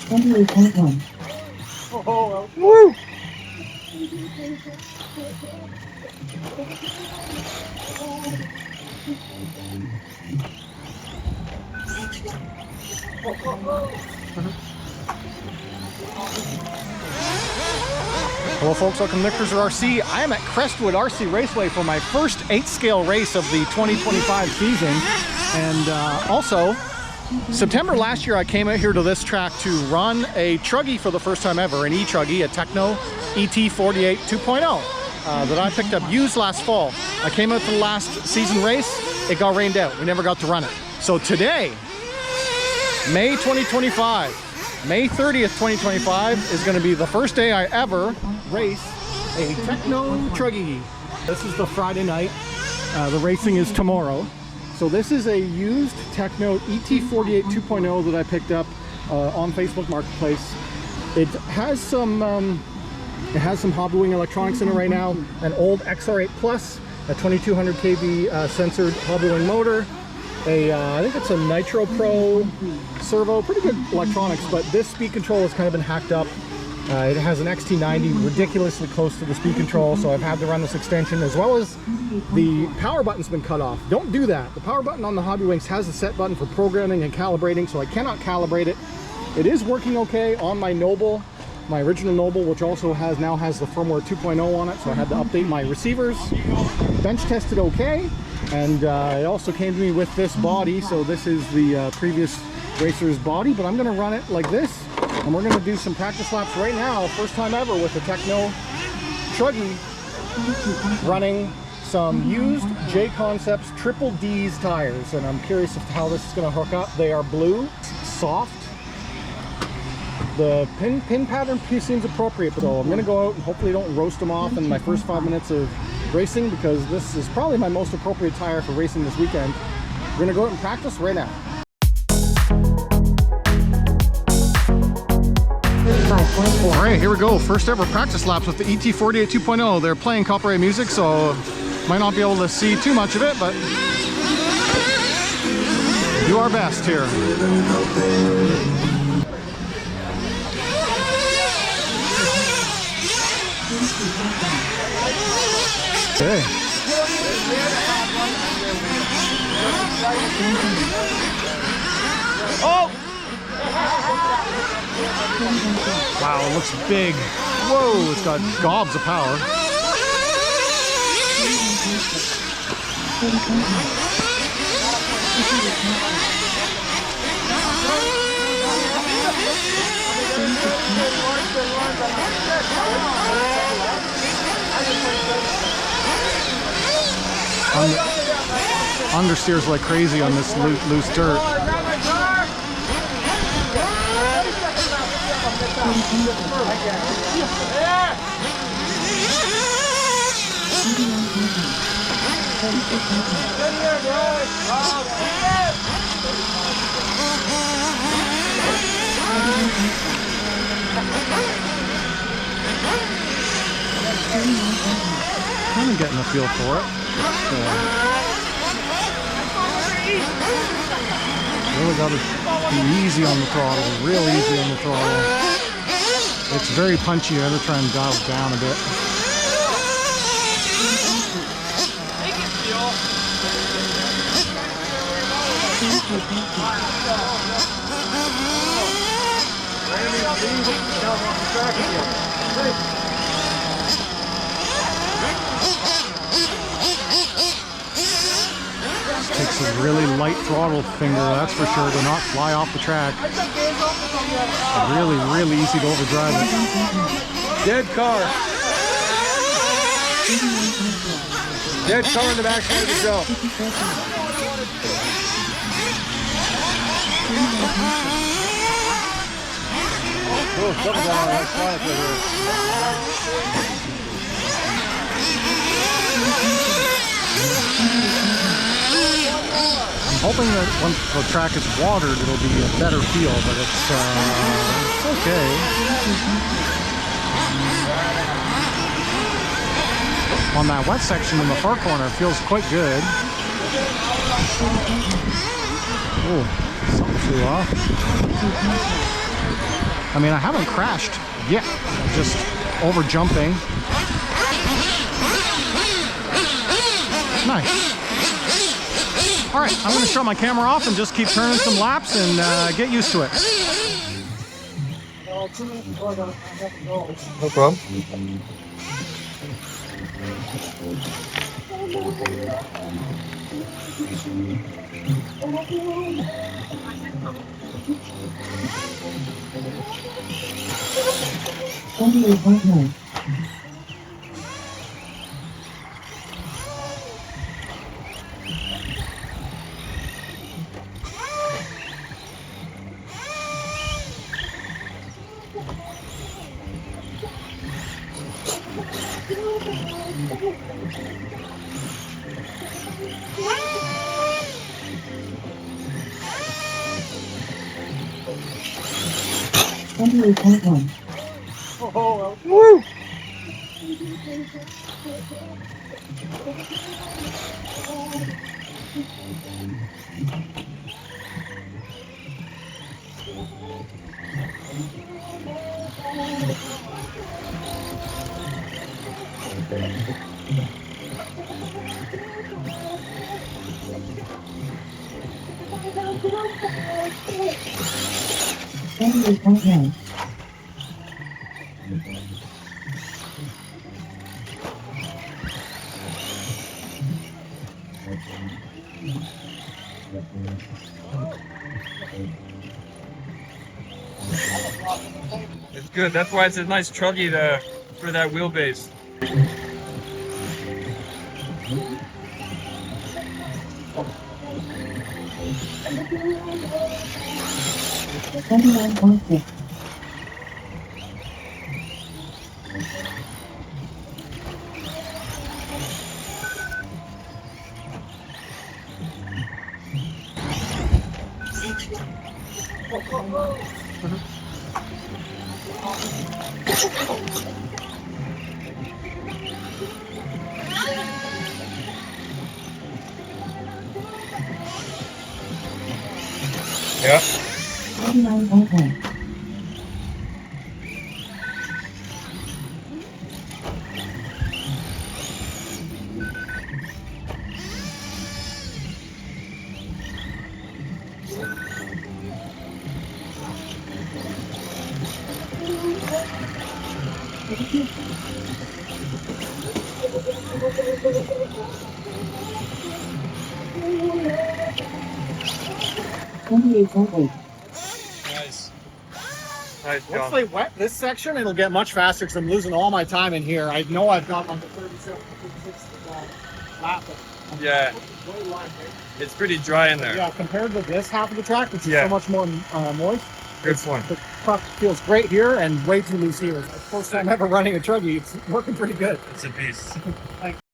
28.1. Oh, woo! Hello folks, welcome to Netcruzer RC. I am at Crestwood RC Raceway for my first 8-scale race of the 2025 season. And also, September last year I came out here to this track to run a Truggy for the first time ever, an e-Truggy, a Tekno ET48 2.0 that I picked up used last fall. I came out to the last season race, it got rained out, we never got to run it. So today, May 2025, May 30th, 2025 is going to be the first day I ever race a Tekno Truggy. This is the Friday night. The racing is tomorrow. So this is a used Tekno ET48 2.0 that I picked up on Facebook Marketplace. It has some Hobby Wing electronics in it right now. An old XR8 Plus, a 2200 kV censored Hobby Wing motor. I think it's a Nitro Pro servo, pretty good electronics, but this speed control has kind of been hacked up. It has an XT90 ridiculously close to the speed control, so I've had to run this extension, as well as the power button's been cut off. Don't do that. The power button on the Hobby Wings has a set button for programming and calibrating, so I cannot calibrate it. It is working okay on my Noble, my original Noble, which also now has the firmware 2.0 on it, so I had to update my receivers. Bench tested okay, and it also came to me with this body, so this is the previous racer's body, but I'm going to run it like this, and we're going to do some practice laps right now, first time ever with the Tekno Truggy, running some used J-Concepts Triple D's tires, and I'm curious as to how this is going to hook up. They are blue, soft. The pin pattern seems appropriate, though. I'm going to go out and hopefully don't roast them off in my first 5 minutes of racing, because this is probably my most appropriate tire for racing this weekend. We're going to go out and practice right now. All right, here we go. First ever practice laps with the ET48 2.0. They're playing copyright music, so might not be able to see too much of it, but do our best here. Okay. Oh! Wow, it looks big. Whoa, it's got gobs of power. Understeers like crazy on this loose dirt. Kind of getting a feel for it. Really got to be easy on the throttle, real easy on the throttle. It's very punchy. I gotta try and dial it down a bit. Takes a really light throttle finger, that's for sure, to not fly off the track. Really, really easy to overdrive it. Dead car. Dead car in the back side of the jump. Oh, something's on our right I'm hoping that once the track is watered, it'll be a better feel, but it's okay. On that wet section in the far corner, it feels quite good. Oh, something flew off. I mean, I haven't crashed yet, just over jumping. Nice. All right, I'm gonna shut my camera off and just keep turning some laps and get used to it. No problem. Oh, Woo! It's good. That's why it's a nice Truggy for that wheelbase. Yeah. Nice. Nice once job. they wet this section, it'll get much faster because I'm losing all my time in here. I know I've got like a 37, 36 lap. Yeah. It's pretty dry in there. Yeah, compared to this half of the track, which is Yeah. so much more moist. Good one. The truck feels great here and way too loose here. It's the first time ever running a Truggy. It's working pretty good. It's a beast. Thanks.